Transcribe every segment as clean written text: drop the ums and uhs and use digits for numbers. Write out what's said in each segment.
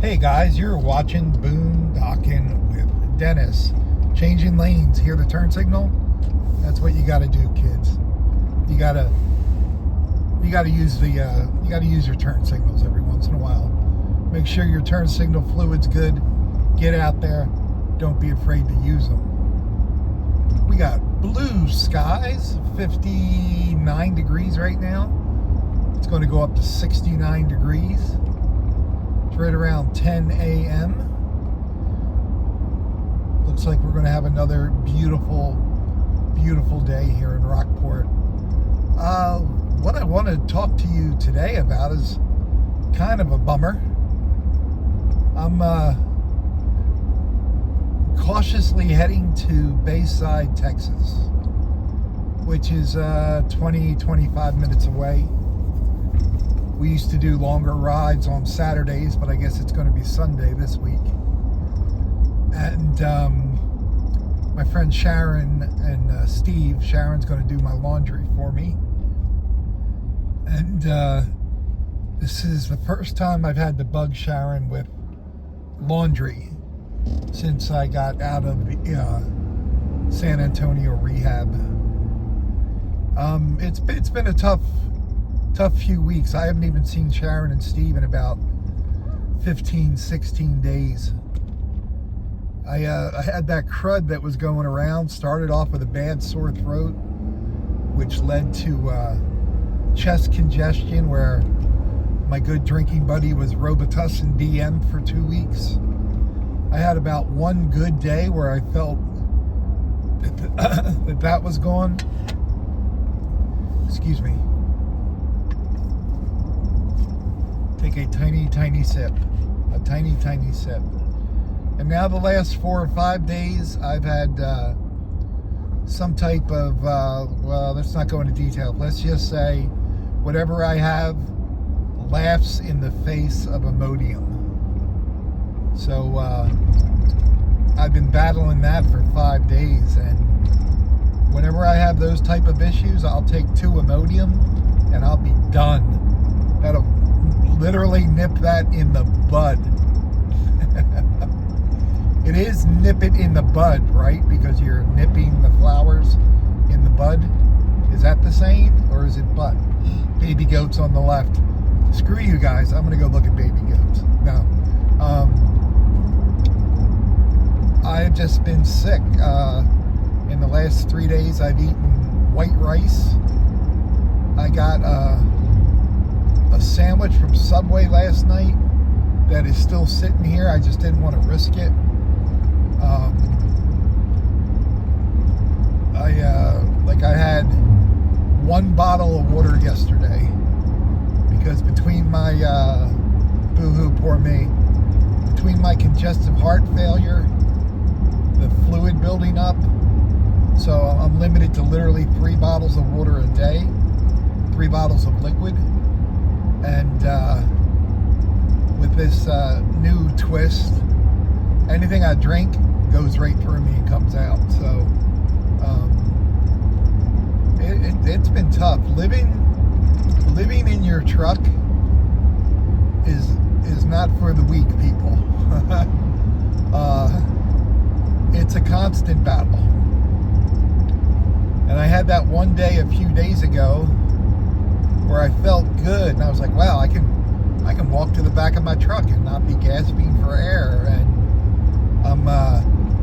Hey guys, you're watching Boondocking with Dennis. Changing lanes, hear the turn signal? That's what you gotta do, kids. You gotta use your turn signals every once in a while. Make sure your turn signal fluid's good. Get out there. Don't be afraid to use them. We got blue skies, 59 degrees right now. It's going to go up to 69 degrees. It's right around 10 a.m. Looks like we're going to have another beautiful, beautiful day here in Rockport. What I want to talk to you today about is kind of a bummer. I'm cautiously heading to Bayside, Texas, which is 20-25 minutes away. We used to do longer rides on Saturdays, but I guess it's going to be Sunday this week. And my friend Sharon and Steve, Sharon's going to do my laundry for me. And this is the first time I've had to bug Sharon with laundry since I got out of the San Antonio rehab. It's been a tough few weeks. I haven't even seen Sharon and Steve in about 15-16 days. I had that crud that was going around. Started off with a bad sore throat, which led to chest congestion, where my good drinking buddy was Robitussin DM for 2 weeks. I had about one good day where I felt that was gone. Excuse me. Take a tiny sip. A tiny sip. And now the last 4 or 5 days, I've had some type of, well, let's not go into detail. Let's just say whatever I have laughs in the face of Imodium. So I've been battling that for 5 days, and whenever I have those type of issues, I'll take 2 Imodium and I'll be done. That'll literally nip that in the bud. It is nip it in the bud, right? Because you're nipping the flowers in the bud. Is that the saying, or is it bud? Baby goats on the left. Screw you guys. I'm gonna go look at baby goats. No. I've just been sick. In the last 3 days, I've eaten white rice. I got a sandwich from Subway last night that is still sitting here. I just didn't want to risk it. I had 1 bottle of water yesterday because between my boo-hoo, poor me, between my congestive heart failure, the fluid building up, so I'm limited to literally 3 bottles of water a day, 3 bottles of liquid, and with this new twist, anything I drink goes right through me and comes out. So it's been tough. Living in your truck is not for the weak, people. It's a constant battle. And I had that one day a few days ago where I felt good, and I was like, wow, I can walk to the back of my truck and not be gasping for air. And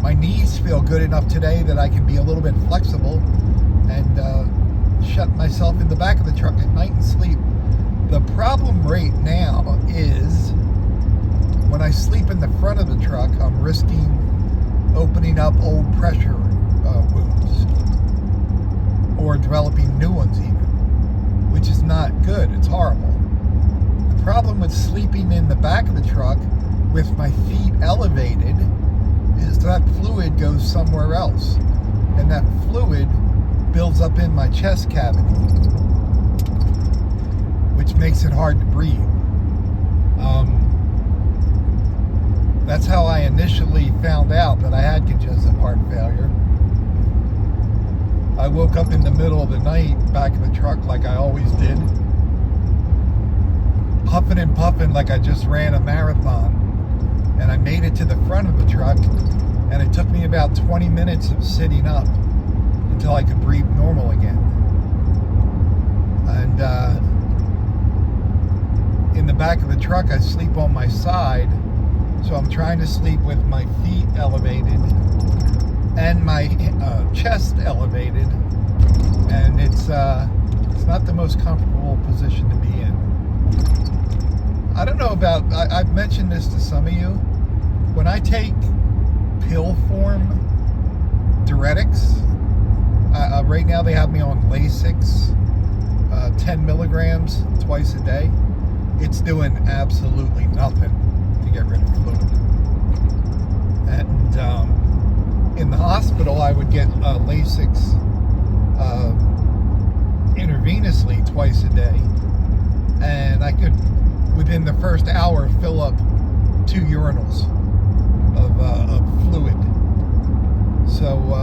my knees feel good enough today that I can be a little bit flexible and shut myself in the back of the truck at night and sleep. The problem right now is when I sleep in the front of the truck, I'm risking opening up old pressure wounds or developing new ones even, which is not good. It's horrible. The problem with sleeping in the back of the truck with my feet elevated is that fluid goes somewhere else, and that fluid builds up in my chest cavity, which makes it hard to breathe. That's how I initially found out that I had congestive heart failure. I woke up in the middle of the night back in the truck like I always did, huffing and puffing like I just ran a marathon. and I made it to the front of the truck, and it took me about 20 minutes of sitting up until I could breathe normal again. And in the back of the truck, I sleep on my side, so I'm trying to sleep with my feet elevated and my chest elevated, and it's not the most comfortable position to be in. I don't know about, I've mentioned this to some of you. When I take pill form diuretics, right now they have me on Lasix, 10 milligrams twice a day. It's doing absolutely nothing to get rid of fluid. And in the hospital, I would get Lasix intravenously twice a day, and I could, within the first hour, fill up 2 urinals of fluid. So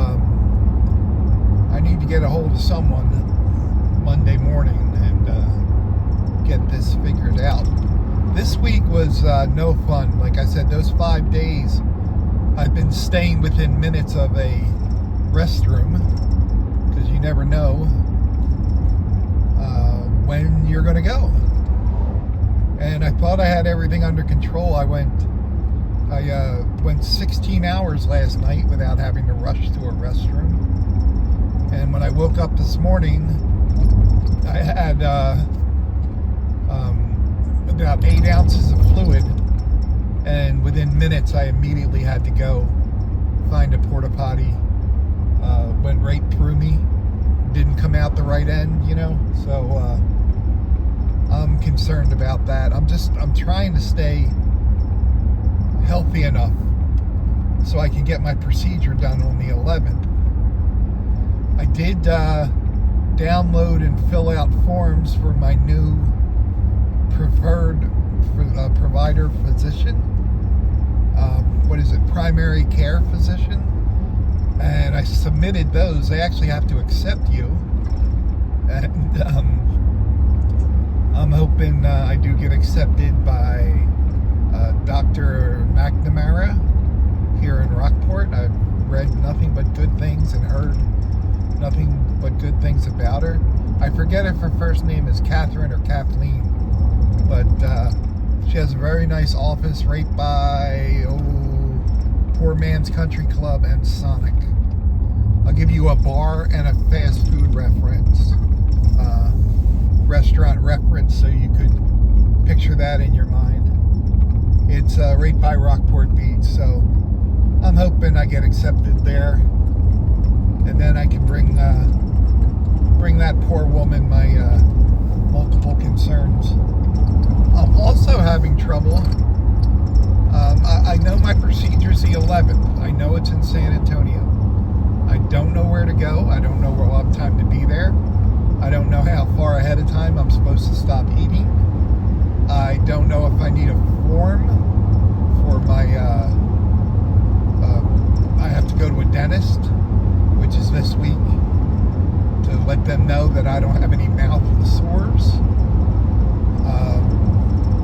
I need to get a hold of someone Monday morning and get this figured out. This week was no fun. Like I said, those 5 days I've been staying within minutes of a restroom, because you never know when you're going to go. And I thought I had everything under control. I went 16 hours last night without having to rush to a restroom. And when I woke up this morning, I had about 8 ounces of fluid, and within minutes I immediately had to go find a porta potty. Went right through me, didn't come out the right end, so I'm concerned about that. I'm trying to stay healthy enough so I can get my procedure done on the 11th. I did download and fill out forms for my new preferred provider physician. What is it? Primary care physician. And I submitted those. They actually have to accept you. And I'm hoping I do get accepted by Dr. McNamara here in Rockport. I've read nothing but good things and heard nothing but good things about her. I forget if her first name is Catherine or Kathleen, but she has a very nice office right by Poor Man's Country Club and Sonic. I'll give you a bar and a fast food restaurant reference, so you could picture that in your mind. It's right by Rockport Beach, so I'm hoping I get accepted there, and then I can bring that poor woman my multiple concerns. I'm also having trouble. I know my procedure's the 11th. I know it's in San Antonio. I don't know where to go. I don't know where I'll have time to be there. I don't know how far ahead of time I'm supposed to stop eating. I don't know if I need a form for my, I have to go to a dentist, which is this week, to let them know that I don't have any mouth sores.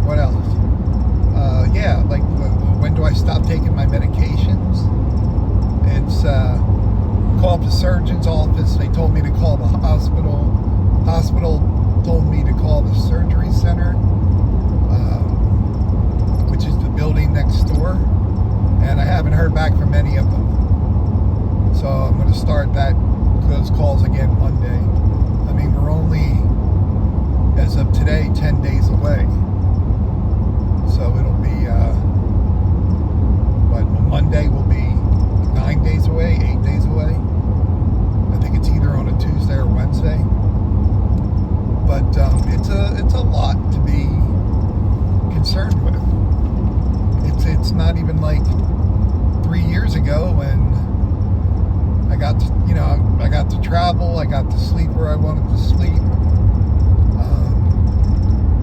What else? When do I stop taking my medications? It's, call up the surgeon's office. They told me to call the hospital. Hospital told me to call the surgery center, which is the building next door, and I haven't heard back from any of them. So I'm going to start those calls again Monday. I mean, we're only, as of today, 10 days away. So it'll be, Monday will be 9 days away, 8 days away. I think it's either on a Tuesday or Wednesday. But it's a lot to be concerned with. It's not even like 3 years ago when I got to travel, I got to sleep where I wanted to sleep.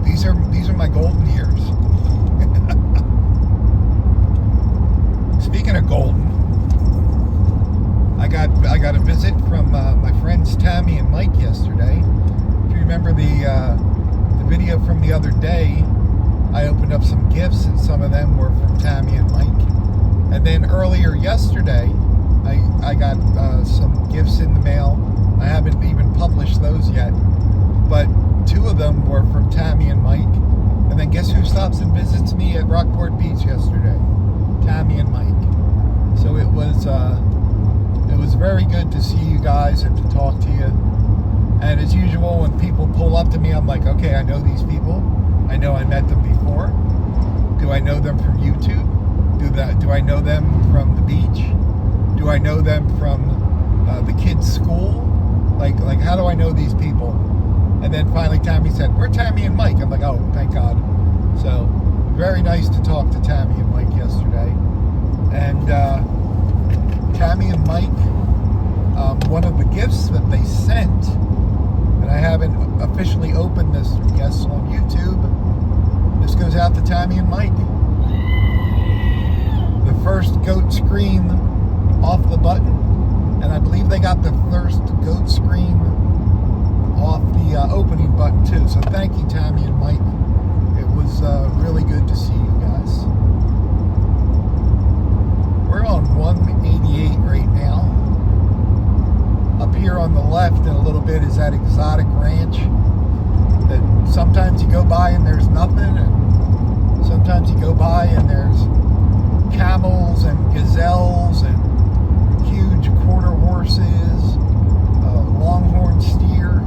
These are my golden years. Speaking of golden, I got a visit from my friends Tammy and Mike yesterday. If you remember the video from the other day, I opened up some gifts gifts, and some of them were from Tammy and Mike. And then earlier yesterday, I got some gifts in the mail. I haven't even published those yet, but 2 of them were from Tammy and Mike. And then guess who stops and visits me at Rockport Beach yesterday? Tammy and Mike. So it was very good to see you guys and to talk to you. And as usual, when people pull up to me, I'm like, okay, I know these people. I know I met them before. Do I know them from YouTube? Do I know them from the beach? Do I know them from the kids' school? Like how do I know these people? And then finally Tammy said, we're Tammy and Mike. I'm like, oh, thank God. So very nice to talk to Tammy and Mike yesterday. And Tammy and Mike, one of the gifts that they sent, and I haven't officially opened this guest on YouTube, this goes out to Tammy and Mike. The first goat scream off the button, and I believe they got the first goat scream off the opening button too. So thank you, Tammy and Mike. It was really good to see you guys. We're on 188 right now. Up here on the left in a little bit is that exotic ranch that sometimes you go by and there's nothing, and sometimes you go by and there's camels and gazelles and huge quarter horses, longhorn steer,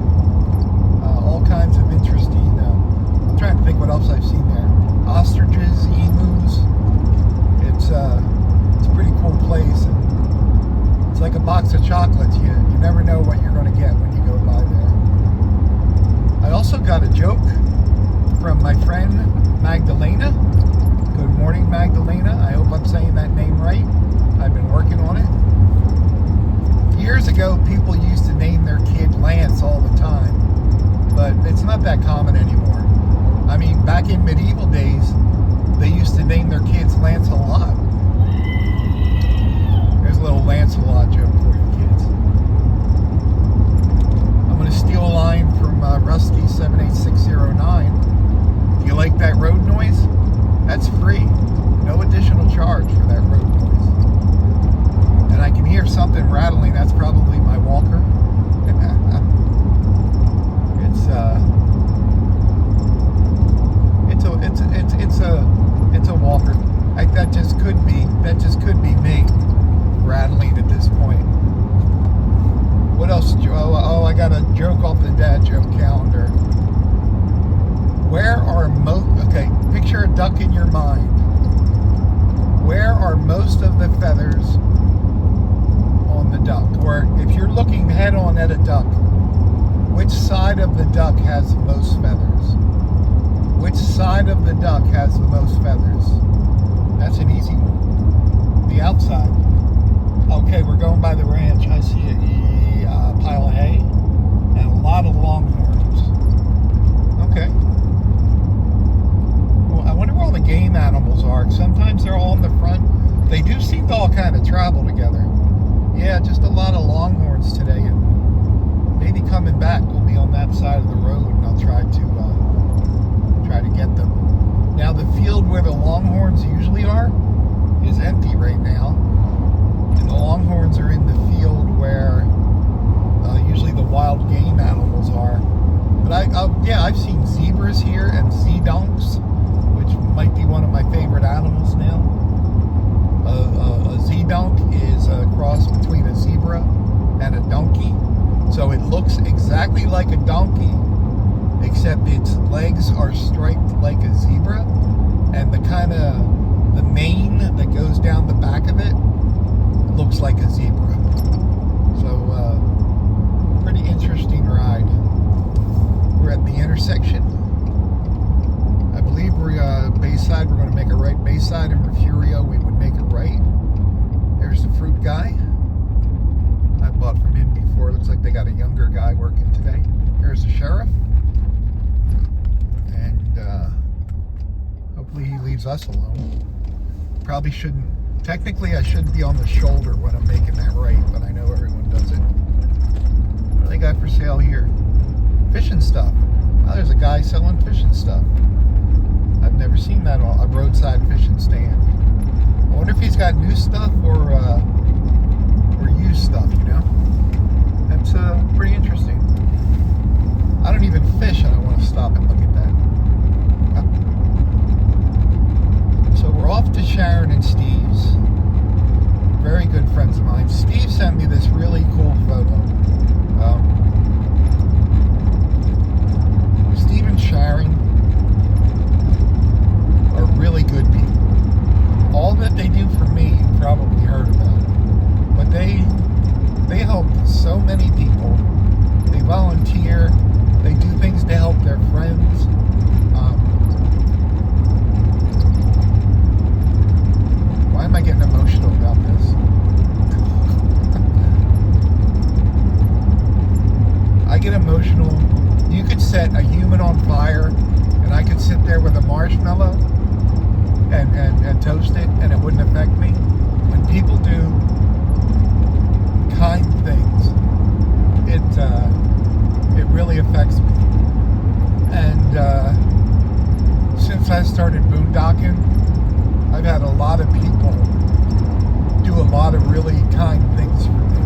all kinds of interesting. I'm trying to think what else I've seen there. Ostriches, emus. It's a pretty cool place. And it's like a box of chocolates. You never know what you're going to get when you go by there. I also got a joke from my friend Magdalena. Good morning, Magdalena. I hope I'm saying that name right. I've been working on it. Years ago, people used to name their kid Lance all the time, but it's not that common anymore. I mean, back in medieval days, they used to name their kids Lancelot. There's a little Lancelot joke for you kids. I'm going to steal a line from Rusty78609. Do you like that road noise? That's free. No additional charge for that road noise. And I can hear something rattling. That's probably my walker. It's a walker. That just could be me rattling at this point. What else? Oh, I got a joke off the dad joke calendar. Where are okay, picture a duck in your mind. Where are most of the feathers on the duck? Or if you're looking head on at a duck, which side of the duck has the most feathers? Which side of the duck has the most feathers? That's an easy one. The outside. Okay, we're going by the ranch. I see a pile of hay and a lot of longhorns. Okay. Well, I wonder where all the game animals are. Sometimes they're all in the front. They do seem to all kind of travel together. Yeah, just a lot of longhorns today, and maybe coming back we'll be on that side of the road, and I'll try to get them. Now the field where the longhorns usually are is empty right now, and the longhorns are in the field where usually the wild game animals are. But I've seen zebras here and sea donks, which might be one of my favorite animals now. A Z-donk is a cross between a zebra and a donkey. So it looks exactly like a donkey, except its legs are striped like a zebra, and the mane that goes down the back of it looks like a zebra. So, pretty interesting ride. We're at the intersection. I believe we're Bayside. We're going to make a right. Bayside and Refugio, we would make a right. There's the fruit guy. I bought from him before. Looks like they got a younger guy working today. Here's the sheriff. And hopefully he leaves us alone. Probably shouldn't. Technically, I should be on the shoulder when I'm making that right, but I know everyone does it. What do they got for sale here? Fishing stuff. Oh, there's a guy selling fishing stuff. I've never seen that on a roadside fishing stand. I wonder if he's got new stuff or used stuff, you know? That's pretty interesting. I don't even fish and I want to stop and look at that. So we're off to Sharon and Steve's. Very good friends of mine. Steve sent me this really cool photo. Steve and Sharon are really good people. All that they do for me, you probably heard about. But they help so many people. They volunteer. They do things to help their friends. Why am I getting emotional about this? I get emotional. You could set a human on fire, and I could sit there with a marshmallow and toast it, and it wouldn't affect me. When people do kind things, it really affects me. And since I started boondocking, I've had a lot of people do a lot of really kind things for me,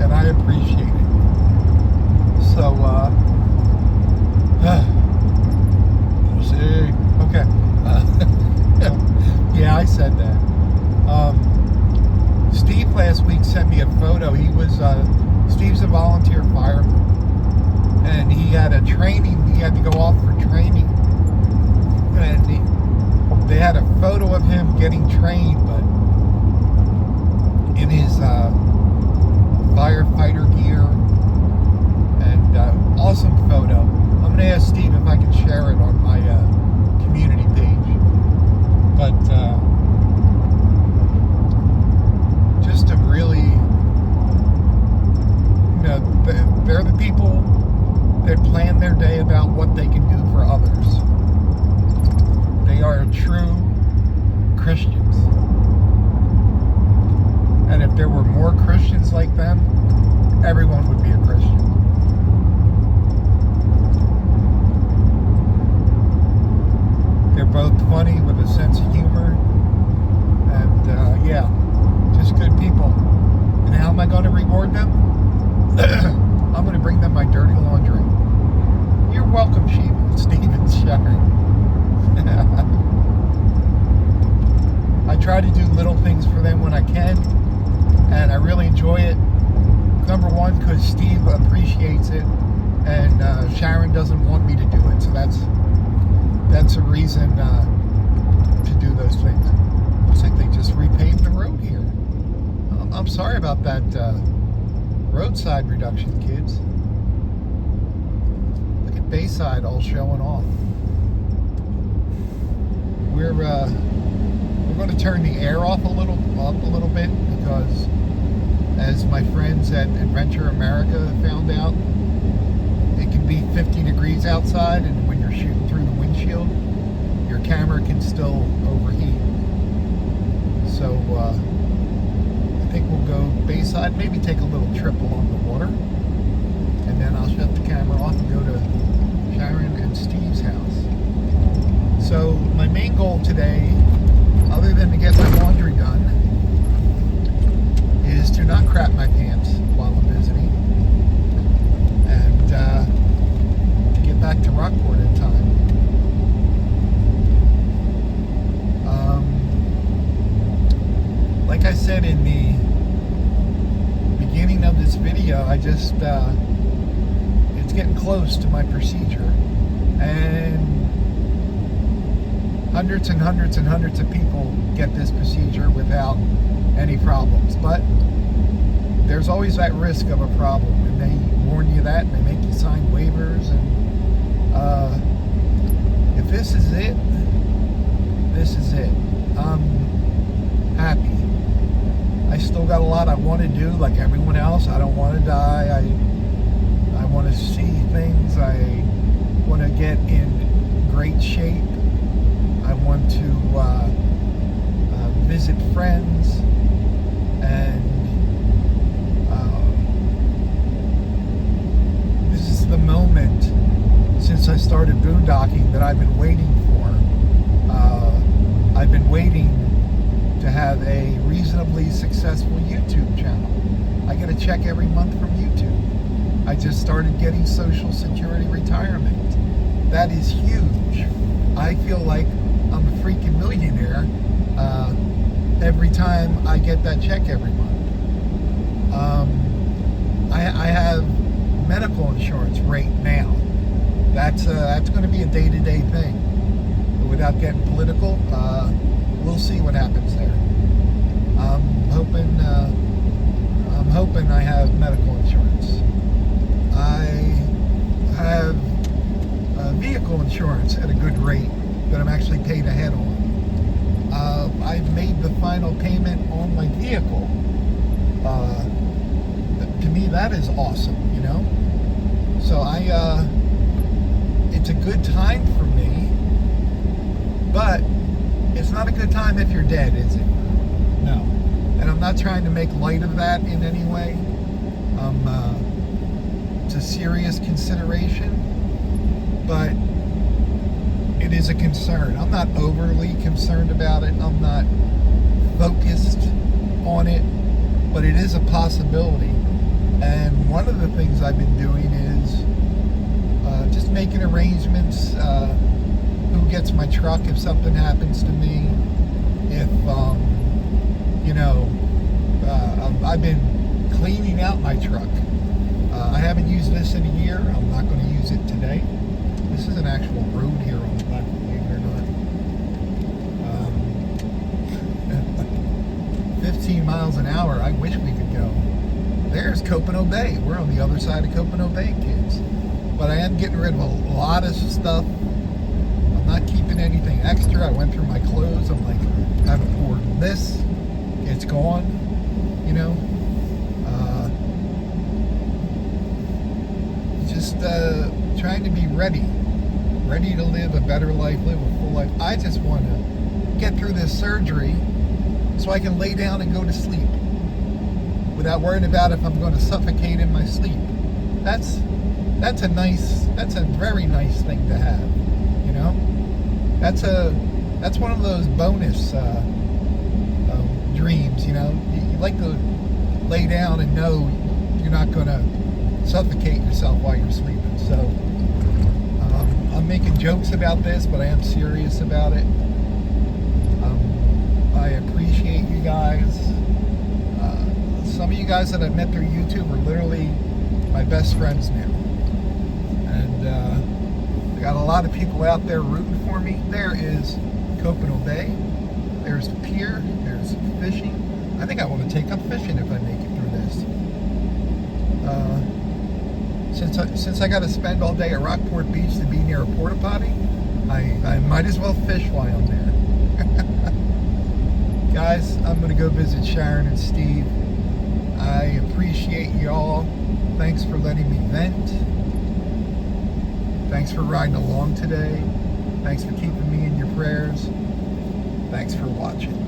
and I appreciate it. So, see, okay. Yeah, I said that. Steve last week sent me a photo. Steve's a volunteer fireman, and he had a training. He had to go off for training, and they had a photo of him getting trained, but in his firefighter gear, and awesome photo. I'm going to ask Steve if I can share it on my community page. But just a really, they're the people that plan their day about what they can do for others. They are true Christians. And if there were more Christians like them, everyone would be a Christian. They're both funny with a sense of humor. And yeah, just good people. And how am I going to reward them? I'm going to bring them my dirty laundry. You're welcome, Stephen Sharon. I try to do little things for them when I can, and I really enjoy it. Number one, because Steve appreciates it, and Sharon doesn't want me to do it, so that's a reason to do those things. Looks like they just repaved the road here. I'm sorry about that roadside reduction, kids. Look at Bayside all showing off. We're going to turn the air off a little bit, because as my friends at Adventure America found out, it can be 50 degrees outside, and when you're shooting through the windshield, your camera can still overheat. So I think we'll go Bayside, maybe take a little trip along the water, and then I'll shut the camera off and go to Sharon and Steve's house. So my main goal today, other than to get my laundry done, is to not crap my pants while I'm visiting, and to get back to Rockport in time. Like I said in the beginning of this video, I just it's getting close to my procedure, and hundreds and hundreds and hundreds of people get this procedure without any problems, but there's always that risk of a problem, and they warn you that, and they make you sign waivers, and if this is it, this is it. I'm happy. I still got a lot I want to do, like everyone else. I don't want to die. I want to see things. I want to get in great shape. I want to visit friends, and this is the moment since I started boondocking that I've been waiting for. successful YouTube channel. I get a check every month from YouTube. I just started getting Social Security retirement. That is huge. I feel like I'm a freaking millionaire every time I get that check every month. I have medical insurance right now. That's going to be a day-to-day thing. But without getting political, we'll see what happens there. I'm hoping I have medical insurance. I have vehicle insurance at a good rate that I'm actually paid ahead on. I've made the final payment on my vehicle. To me, that is awesome, you know? So it's a good time for me, but it's not a good time if you're dead, is it? No. And I'm not trying to make light of that in any way. It's a serious consideration, but it is a concern. I'm not overly concerned about it. I'm not focused on it, but it is a possibility. And one of the things I've been doing is just making arrangements. Who gets my truck if something happens to me? If I've been cleaning out my truck. I haven't used this in a year. I'm not going to use it today. This is an actual road here on the left, believe it or not. 15 miles an hour. I wish we could go. There's Copano Bay. We're on the other side of Copano Bay, kids. But I am getting rid of a lot of stuff. I'm not keeping anything extra. I went through my clothes. I'm like, I haven't poured this. It's gone. You know? Just trying to be ready. Ready to live a better life, live a full life. I just want to get through this surgery so I can lay down and go to sleep without worrying about if I'm going to suffocate in my sleep. That's a very nice thing to have, you know? That's one of those bonus dreams, you know? You like to lay down and know you're not going to suffocate yourself while you're sleeping. So I'm making jokes about this, but I am serious about it. I appreciate you guys. Some of you guys that I've met through YouTube are literally my best friends now. And I got a lot of people out there rooting for me. There is Copano Bay. There's the pier. There's fishing. I think I want to take up fishing if I make it through this. Since I got to spend all day at Rockport Beach to be near a porta potty, I might as well fish while I'm there. Guys, I'm going to go visit Sharon and Steve. I appreciate y'all. Thanks for letting me vent. Thanks for riding along today. Thanks for keeping me in your prayers. Thanks for watching.